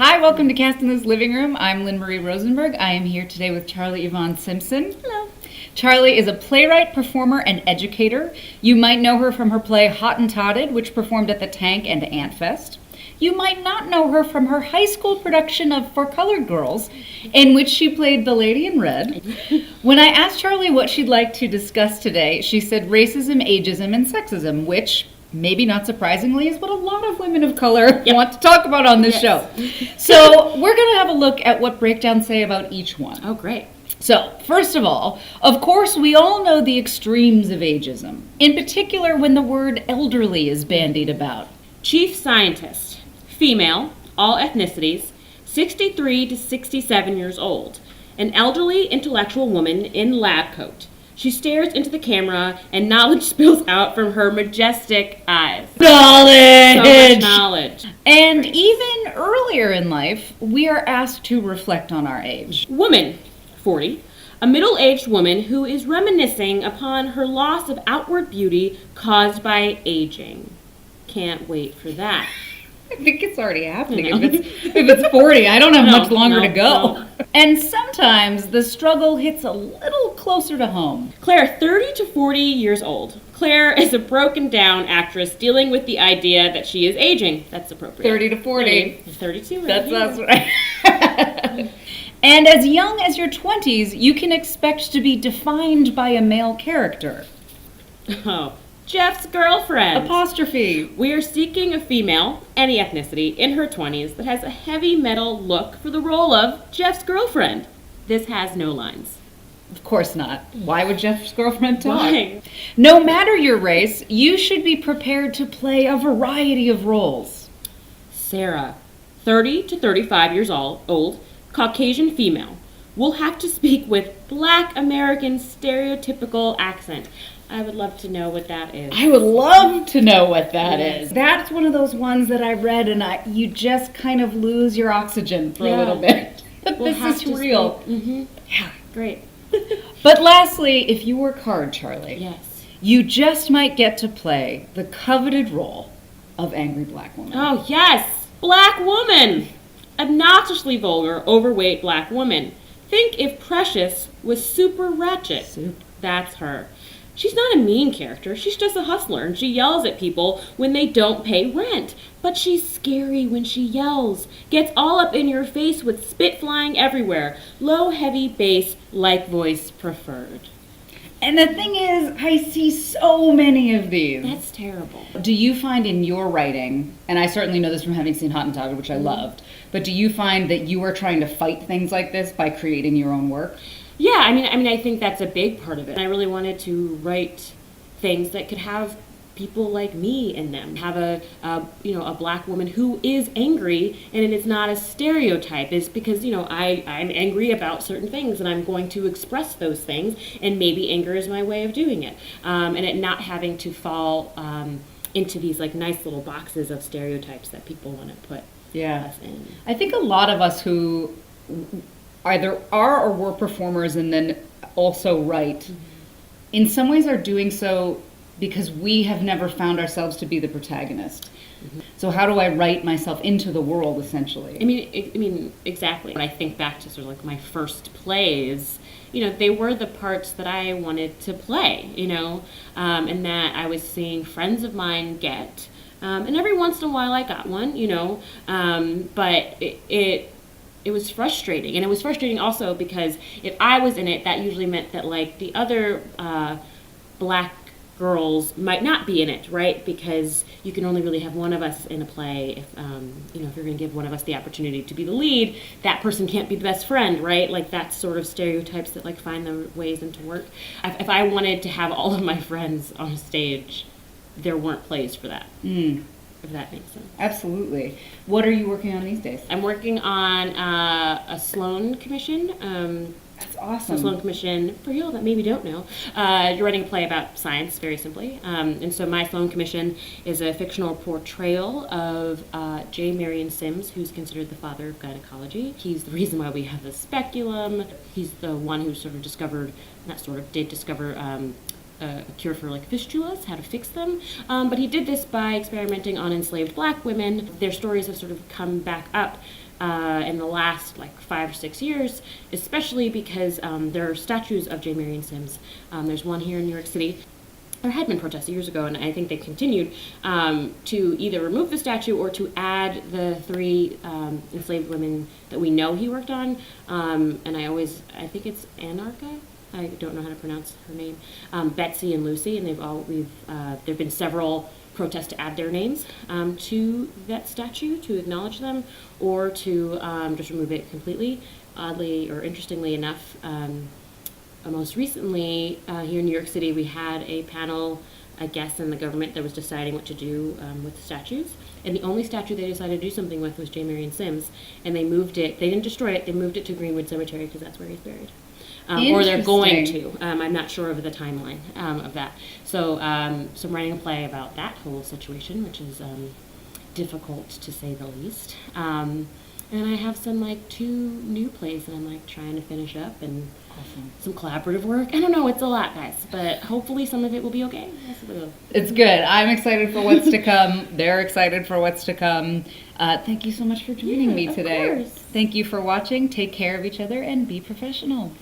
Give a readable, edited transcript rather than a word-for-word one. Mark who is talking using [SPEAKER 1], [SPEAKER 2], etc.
[SPEAKER 1] Hi, welcome to CastAndLoose Living Room. I'm Lynne Marie Rosenberg. I am here today with Charly Evon Simpson.
[SPEAKER 2] Hello.
[SPEAKER 1] Charly is a playwright, performer, and educator. You might know her from her play Hot and Totted, which performed at the Tank and Ant Fest. You might not know her from her high school production of For Colored Girls, in which she played the Lady in Red. When I asked Charly what she'd like to discuss today, she said racism, ageism, and sexism, which, maybe not surprisingly, is what a lot of women of color want to talk about on this show. So we're going to have a look at what breakdowns say about each one.
[SPEAKER 2] Oh, great.
[SPEAKER 1] So, first of all, of course, we all know the extremes of ageism, in particular when the word elderly is bandied about.
[SPEAKER 2] Chief scientist, female, all ethnicities, 63 to 67 years old, an elderly intellectual woman in lab coat. She stares into the camera and knowledge spills out from her majestic eyes.
[SPEAKER 1] Knowledge!
[SPEAKER 2] So much knowledge.
[SPEAKER 1] And even earlier in life, we are asked to reflect on our age.
[SPEAKER 2] Woman, 40, a middle-aged woman who is reminiscing upon her loss of outward beauty caused by aging. Can't wait for that.
[SPEAKER 1] I think it's already happening. If it's 40, I don't have much longer to go.
[SPEAKER 2] No.
[SPEAKER 1] And sometimes the struggle hits a little closer to home.
[SPEAKER 2] Claire, 30 to 40 years old. Claire is a broken down actress dealing with the idea that she is aging. That's appropriate.
[SPEAKER 1] 30 to 40.
[SPEAKER 2] 32.
[SPEAKER 1] That's us, right? And as young as your 20s, you can expect to be defined by a male character.
[SPEAKER 2] Oh, Jeff's girlfriend.
[SPEAKER 1] Apostrophe.
[SPEAKER 2] We are seeking a female, any ethnicity, in her 20s that has a heavy metal look for the role of Jeff's girlfriend. This has no lines.
[SPEAKER 1] Of course not. Why would Jeff's girlfriend talk?
[SPEAKER 2] Why?
[SPEAKER 1] No matter your race, you should be prepared to play a variety of roles.
[SPEAKER 2] Sarah, 30 to 35 years old, Caucasian female, will have to speak with Black American stereotypical accent. I would love to know what that is.
[SPEAKER 1] I would love to know what that is. That's one of those ones that I read and you just kind of lose your oxygen for a little bit. But this is real.
[SPEAKER 2] Yeah, great.
[SPEAKER 1] But lastly, if you work hard, Charly,
[SPEAKER 2] Yes.
[SPEAKER 1] you just might get to play the coveted role of angry Black woman.
[SPEAKER 2] Oh, yes! Black woman! Obnoxiously vulgar, overweight Black woman. Think if Precious was super ratchet. That's her. She's not a mean character. She's just a hustler, and she yells at people when they don't pay rent. But she's scary when she yells. Gets all up in your face with spit flying everywhere. Low, heavy bass, like voice preferred.
[SPEAKER 1] And the thing is, I see so many of these.
[SPEAKER 2] That's terrible.
[SPEAKER 1] Do you find in your writing, and I certainly know this from having seen Hot and Totted, which I loved, but do you find that you are trying to fight things like this by creating your own work?
[SPEAKER 2] Yeah, I mean, I think that's a big part of it. I really wanted to write things that could have people like me in them. Have a Black woman who is angry, and it's not a stereotype. It's because, I'm angry about certain things, and I'm going to express those things, and maybe anger is my way of doing it. And it not having to fall into these like nice little boxes of stereotypes that people want to put us in.
[SPEAKER 1] I think a lot of us who either are or were performers and then also write, in some ways are doing so because we have never found ourselves to be the protagonist. So how do I write myself into the world, essentially?
[SPEAKER 2] I mean, exactly. When I think back to sort of like my first plays, they were the parts that I wanted to play, and that I was seeing friends of mine get. And every once in a while I got one, but it was frustrating. And it was frustrating also because if I was in it, that usually meant that like the other Black girls might not be in it, right? Because you can only really have one of us in a play. If if you're going to give one of us the opportunity to be the lead, that person can't be the best friend, right? Like that's sort of stereotypes that like find their ways into work. If I wanted to have all of my friends on stage, there weren't plays for that. If that makes sense.
[SPEAKER 1] Absolutely. What are you working on these days?
[SPEAKER 2] I'm working on a Sloan Commission.
[SPEAKER 1] That's awesome.
[SPEAKER 2] The Sloan Commission, for y'all that maybe don't know, you're writing a play about science, very simply. And so my Sloan Commission is a fictional portrayal of J. Marion Sims, who's considered the father of gynecology. He's the reason why we have the speculum. He's the one who sort of did discover a cure for like fistulas, how to fix them. But he did this by experimenting on enslaved Black women. Their stories have sort of come back up in the last like 5 or 6 years, especially because there are statues of J. Marion Sims. There's one here in New York City. There had been protests years ago, and I think they've continued to either remove the statue or to add the 3 enslaved women that we know he worked on. And I think it's Anarcha. I don't know how to pronounce her name. Betsy and Lucy, and there've been several protests to add their names to that statue to acknowledge them, or to just remove it completely. Oddly or interestingly enough, most recently here in New York City, we had a panel, I guess, in the government that was deciding what to do with the statues. And the only statue they decided to do something with was J. Marion Sims, and they moved it. They didn't destroy it. They moved it to Greenwood Cemetery because that's where he's buried. Or they're going to. I'm not sure of the timeline of that. So I'm writing a play about that whole situation, which is difficult to say the least. And I have some 2 new plays that I'm trying to finish up, and some collaborative work. I don't know, it's a lot, guys, but hopefully some of it will be okay.
[SPEAKER 1] It's good. I'm excited for what's to come. They're excited for what's to come. Thank you so much for joining me today.
[SPEAKER 2] Of course.
[SPEAKER 1] Thank you for watching. Take care of each other and be professional.